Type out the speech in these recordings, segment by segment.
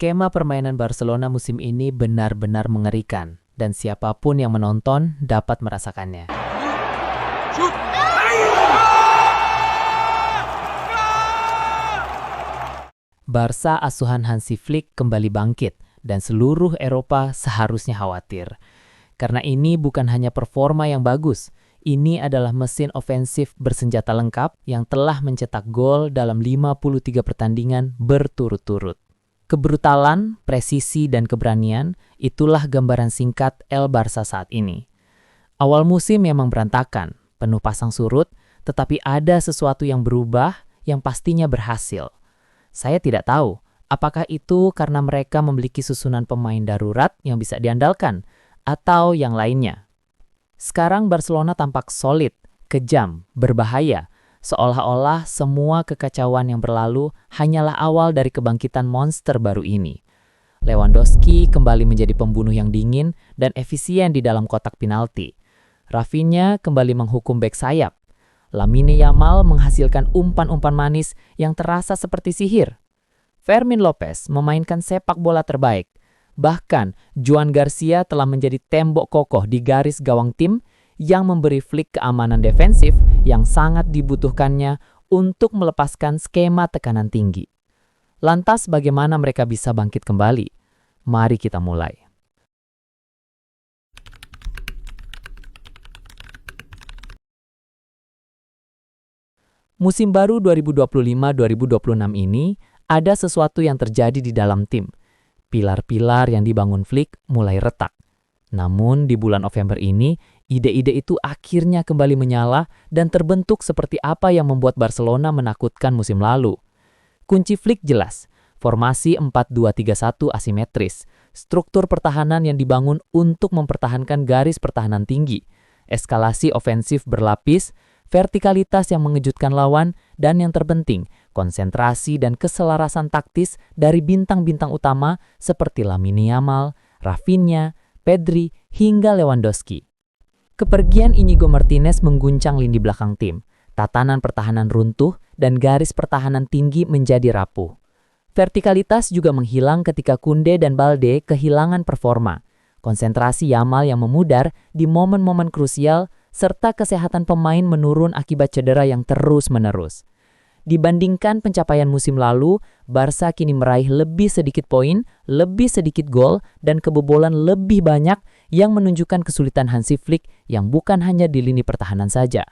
Skema permainan Barcelona musim ini benar-benar mengerikan, dan siapapun yang menonton dapat merasakannya. Barca asuhan Hansi Flick kembali bangkit, dan seluruh Eropa seharusnya khawatir. Karena ini bukan hanya performa yang bagus, ini adalah mesin ofensif bersenjata lengkap yang telah mencetak gol dalam 53 pertandingan berturut-turut. Kebrutalan, presisi, dan keberanian, itulah gambaran singkat El Barça saat ini. Awal musim memang berantakan, penuh pasang surut, tetapi ada sesuatu yang berubah yang pastinya berhasil. Saya tidak tahu, apakah itu karena mereka memiliki susunan pemain darurat yang bisa diandalkan, atau yang lainnya. Sekarang Barcelona tampak solid, kejam, berbahaya, seolah-olah semua kekacauan yang berlalu hanyalah awal dari kebangkitan monster baru ini. Lewandowski kembali menjadi pembunuh yang dingin dan efisien di dalam kotak penalti. Rafinha kembali menghukum bek sayap. Lamine Yamal menghasilkan umpan-umpan manis yang terasa seperti sihir. Fermin Lopez memainkan sepak bola terbaik. Bahkan, Joan Garcia telah menjadi tembok kokoh di garis gawang tim yang memberi Flick keamanan defensif yang sangat dibutuhkannya untuk melepaskan skema tekanan tinggi. Lantas bagaimana mereka bisa bangkit kembali? Mari kita mulai. Musim baru 2025-2026 ini ada sesuatu yang terjadi di dalam tim. Pilar-pilar yang dibangun Flick mulai retak. Namun di bulan November ini, ide-ide itu akhirnya kembali menyala dan terbentuk seperti apa yang membuat Barcelona menakutkan musim lalu. Kunci Flick jelas, formasi 4-2-3-1 asimetris, struktur pertahanan yang dibangun untuk mempertahankan garis pertahanan tinggi, eskalasi ofensif berlapis, vertikalitas yang mengejutkan lawan, dan yang terpenting, konsentrasi dan keselarasan taktis dari bintang-bintang utama seperti Lamine Yamal, Rafinha, Pedri, hingga Lewandowski. Kepergian Inigo Martinez mengguncang lini belakang tim, tatanan pertahanan runtuh, dan garis pertahanan tinggi menjadi rapuh. Vertikalitas juga menghilang ketika Koundé dan Balde kehilangan performa. Konsentrasi Yamal yang memudar di momen-momen krusial, serta kesehatan pemain menurun akibat cedera yang terus-menerus. Dibandingkan pencapaian musim lalu, Barca kini meraih lebih sedikit poin, lebih sedikit gol, dan kebobolan lebih banyak yang menunjukkan kesulitan Hansi Flick yang bukan hanya di lini pertahanan saja.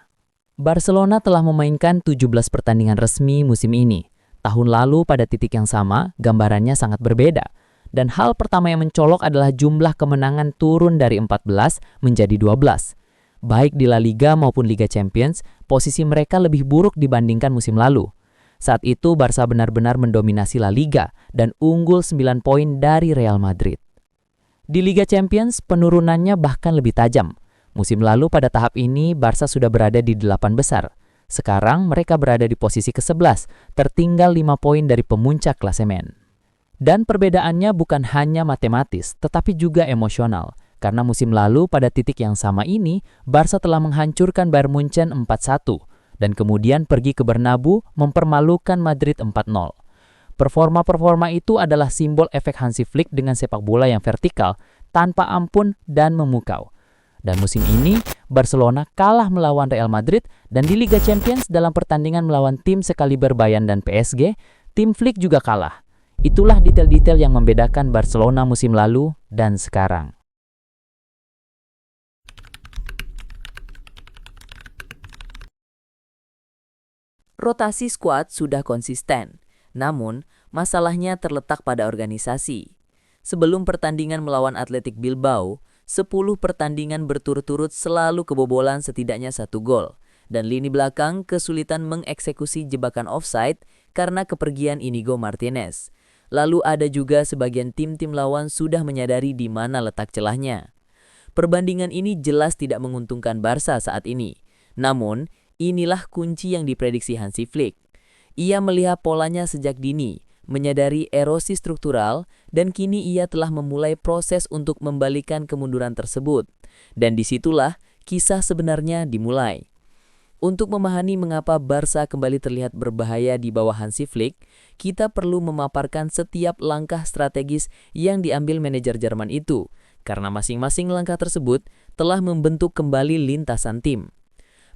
Barcelona telah memainkan 17 pertandingan resmi musim ini. Tahun lalu pada titik yang sama, gambarannya sangat berbeda. Dan hal pertama yang mencolok adalah jumlah kemenangan turun dari 14 menjadi 12. Baik di La Liga maupun Liga Champions, posisi mereka lebih buruk dibandingkan musim lalu. Saat itu Barca benar-benar mendominasi La Liga dan unggul 9 poin dari Real Madrid. Di Liga Champions, penurunannya bahkan lebih tajam. Musim lalu pada tahap ini Barca sudah berada di 8 besar. Sekarang mereka berada di posisi ke-11, tertinggal 5 poin dari pemuncak klasemen. Dan perbedaannya bukan hanya matematis, tetapi juga emosional. Karena musim lalu pada titik yang sama ini, Barca telah menghancurkan Bayern Munchen 4-1 dan kemudian pergi ke Bernabeu mempermalukan Madrid 4-0. Performa-performa itu adalah simbol efek Hansi Flick dengan sepak bola yang vertikal, tanpa ampun dan memukau. Dan musim ini, Barcelona kalah melawan Real Madrid dan di Liga Champions dalam pertandingan melawan tim sekaliber Bayern dan PSG, tim Flick juga kalah. Itulah detail-detail yang membedakan Barcelona musim lalu dan sekarang. Rotasi skuad sudah konsisten, namun masalahnya terletak pada organisasi. Sebelum pertandingan melawan Athletic Bilbao, 10 pertandingan berturut-turut selalu kebobolan setidaknya 1 gol, dan lini belakang kesulitan mengeksekusi jebakan offside karena kepergian Inigo Martinez. Lalu ada juga sebagian tim-tim lawan sudah menyadari di mana letak celahnya. Perbandingan ini jelas tidak menguntungkan Barca saat ini. Namun, inilah kunci yang diprediksi Hansi Flick. Ia melihat polanya sejak dini, menyadari erosi struktural, dan kini ia telah memulai proses untuk membalikan kemunduran tersebut. Dan disitulah kisah sebenarnya dimulai. Untuk memahami mengapa Barca kembali terlihat berbahaya di bawah Hansi Flick, kita perlu memaparkan setiap langkah strategis yang diambil manajer Jerman itu, karena masing-masing langkah tersebut telah membentuk kembali lintasan tim.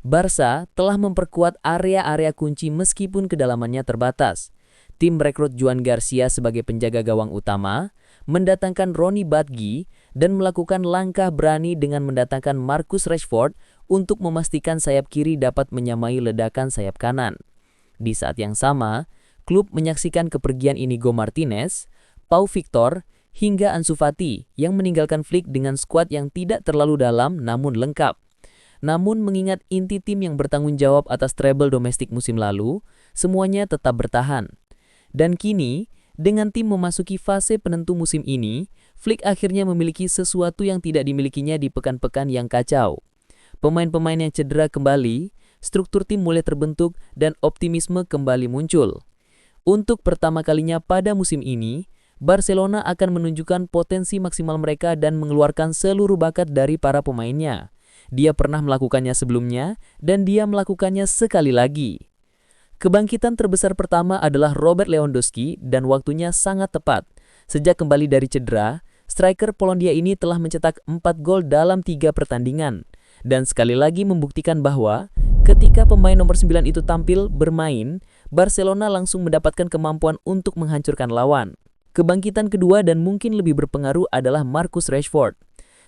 Barca telah memperkuat area-area kunci meskipun kedalamannya terbatas. Tim merekrut Joan Garcia sebagai penjaga gawang utama, mendatangkan Ronny Budgie, dan melakukan langkah berani dengan mendatangkan Marcus Rashford untuk memastikan sayap kiri dapat menyamai ledakan sayap kanan. Di saat yang sama, klub menyaksikan kepergian Inigo Martinez, Pau Victor, hingga Ansu Fati yang meninggalkan Flick dengan skuad yang tidak terlalu dalam namun lengkap. Namun mengingat inti tim yang bertanggung jawab atas treble domestik musim lalu, semuanya tetap bertahan. Dan kini, dengan tim memasuki fase penentu musim ini, Flick akhirnya memiliki sesuatu yang tidak dimilikinya di pekan-pekan yang kacau. Pemain-pemain yang cedera kembali, struktur tim mulai terbentuk dan optimisme kembali muncul. Untuk pertama kalinya pada musim ini, Barcelona akan menunjukkan potensi maksimal mereka dan mengeluarkan seluruh bakat dari para pemainnya. Dia pernah melakukannya sebelumnya, dan dia melakukannya sekali lagi. Kebangkitan terbesar pertama adalah Robert Lewandowski dan waktunya sangat tepat. Sejak kembali dari cedera, striker Polandia ini telah mencetak 4 gol dalam 3 pertandingan. Dan sekali lagi membuktikan bahwa ketika pemain nomor 9 itu tampil bermain, Barcelona langsung mendapatkan kemampuan untuk menghancurkan lawan. Kebangkitan kedua dan mungkin lebih berpengaruh adalah Marcus Rashford.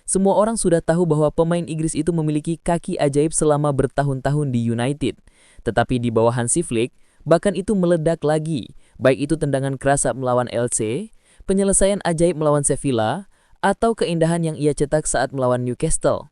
Semua orang sudah tahu bahwa pemain Inggris itu memiliki kaki ajaib selama bertahun-tahun di United. Tetapi di bawah Hansi Flick, bahkan itu meledak lagi. Baik itu tendangan keras saat melawan LC, penyelesaian ajaib melawan Sevilla, atau keindahan yang ia cetak saat melawan Newcastle.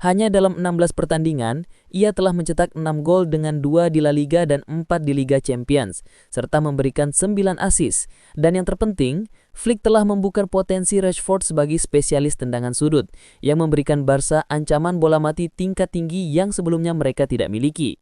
Hanya dalam 16 pertandingan, ia telah mencetak 6 gol dengan 2 di La Liga dan 4 di Liga Champions, serta memberikan 9 assist. Dan yang terpenting, Flick telah membuka potensi Rashford sebagai spesialis tendangan sudut, yang memberikan Barca ancaman bola mati tingkat tinggi yang sebelumnya mereka tidak miliki.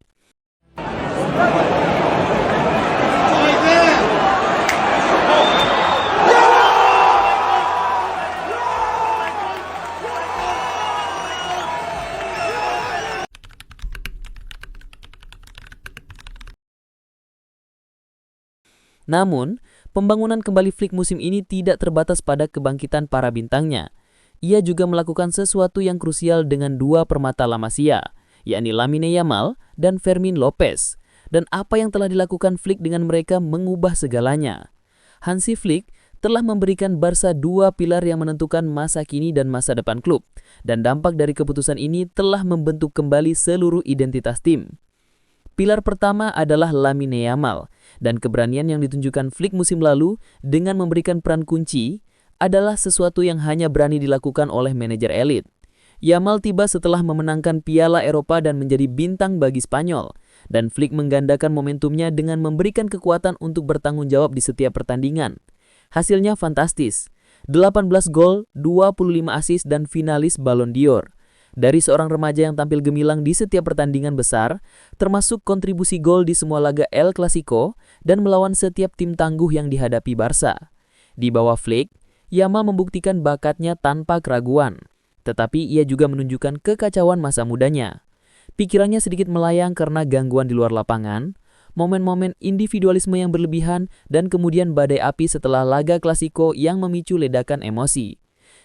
Namun, pembangunan kembali Flick musim ini tidak terbatas pada kebangkitan para bintangnya. Ia juga melakukan sesuatu yang krusial dengan 2 permata La Masia, yakni Lamine Yamal dan Fermin Lopez. Dan apa yang telah dilakukan Flick dengan mereka mengubah segalanya. Hansi Flick telah memberikan Barca 2 pilar yang menentukan masa kini dan masa depan klub. Dan dampak dari keputusan ini telah membentuk kembali seluruh identitas tim. Pilar pertama adalah Lamine Yamal, dan keberanian yang ditunjukkan Flick musim lalu dengan memberikan peran kunci adalah sesuatu yang hanya berani dilakukan oleh manajer elit. Yamal tiba setelah memenangkan Piala Eropa dan menjadi bintang bagi Spanyol, dan Flick menggandakan momentumnya dengan memberikan kekuatan untuk bertanggung jawab di setiap pertandingan. Hasilnya fantastis, 18 gol, 25 assist dan finalis Ballon d'Or. Dari seorang remaja yang tampil gemilang di setiap pertandingan besar, termasuk kontribusi gol di semua laga El Clasico dan melawan setiap tim tangguh yang dihadapi Barca. Di bawah Flick, Yamal membuktikan bakatnya tanpa keraguan, tetapi ia juga menunjukkan kekacauan masa mudanya. Pikirannya sedikit melayang karena gangguan di luar lapangan, momen-momen individualisme yang berlebihan, dan kemudian badai api setelah laga Clasico yang memicu ledakan emosi.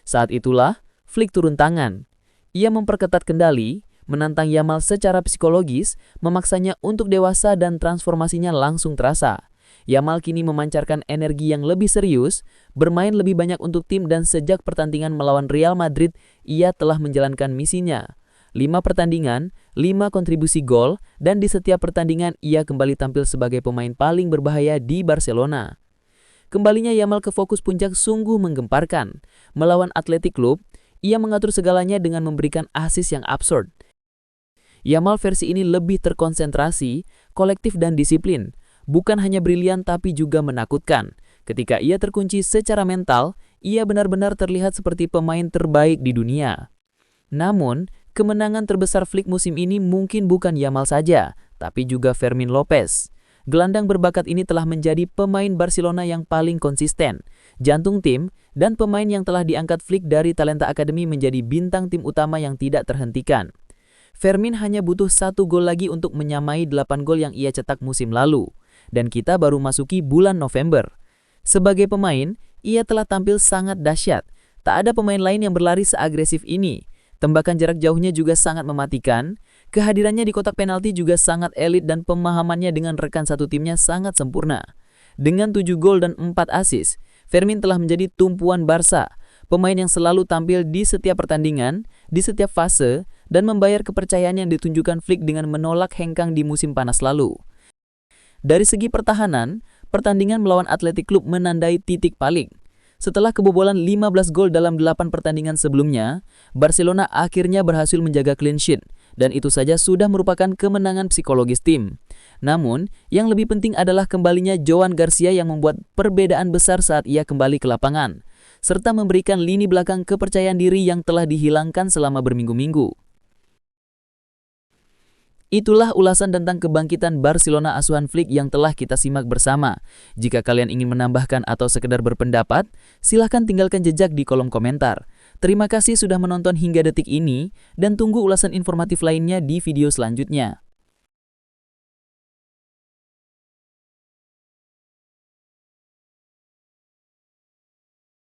Saat itulah, Flick turun tangan. Ia memperketat kendali, menantang Yamal secara psikologis, memaksanya untuk dewasa dan transformasinya langsung terasa. Yamal kini memancarkan energi yang lebih serius, bermain lebih banyak untuk tim dan sejak pertandingan melawan Real Madrid, ia telah menjalankan misinya. 5 pertandingan, 5 kontribusi gol, dan di setiap pertandingan ia kembali tampil sebagai pemain paling berbahaya di Barcelona. Kembalinya Yamal ke fokus puncak sungguh menggemparkan. Melawan Athletic Club, ia mengatur segalanya dengan memberikan assist yang absurd. Yamal versi ini lebih terkonsentrasi, kolektif dan disiplin. Bukan hanya brilian tapi juga menakutkan. Ketika ia terkunci secara mental, ia benar-benar terlihat seperti pemain terbaik di dunia. Namun, kemenangan terbesar Flick musim ini mungkin bukan Yamal saja, tapi juga Fermin Lopez. Gelandang berbakat ini telah menjadi pemain Barcelona yang paling konsisten, jantung tim, dan pemain yang telah diangkat Flick dari talenta akademi menjadi bintang tim utama yang tidak terhentikan. Fermin hanya butuh 1 gol lagi untuk menyamai 8 gol yang ia cetak musim lalu. Dan kita baru masuki bulan November. Sebagai pemain, ia telah tampil sangat dahsyat. Tak ada pemain lain yang berlari seagresif ini. Tembakan jarak jauhnya juga sangat mematikan. Kehadirannya di kotak penalti juga sangat elit dan pemahamannya dengan rekan satu timnya sangat sempurna. Dengan 7 gol dan 4 assist, Fermin telah menjadi tumpuan Barca. Pemain yang selalu tampil di setiap pertandingan, di setiap fase, dan membayar kepercayaan yang ditunjukkan Flick dengan menolak hengkang di musim panas lalu. Dari segi pertahanan, pertandingan melawan Athletic Club menandai titik paling. Setelah kebobolan 15 gol dalam 8 pertandingan sebelumnya, Barcelona akhirnya berhasil menjaga clean sheet, dan itu saja sudah merupakan kemenangan psikologis tim. Namun, yang lebih penting adalah kembalinya Joan Garcia yang membuat perbedaan besar saat ia kembali ke lapangan, serta memberikan lini belakang kepercayaan diri yang telah dihilangkan selama berminggu-minggu. Itulah ulasan tentang kebangkitan Barcelona asuhan Flick yang telah kita simak bersama. Jika kalian ingin menambahkan atau sekedar berpendapat, silahkan tinggalkan jejak di kolom komentar. Terima kasih sudah menonton hingga detik ini, dan tunggu ulasan informatif lainnya di video selanjutnya.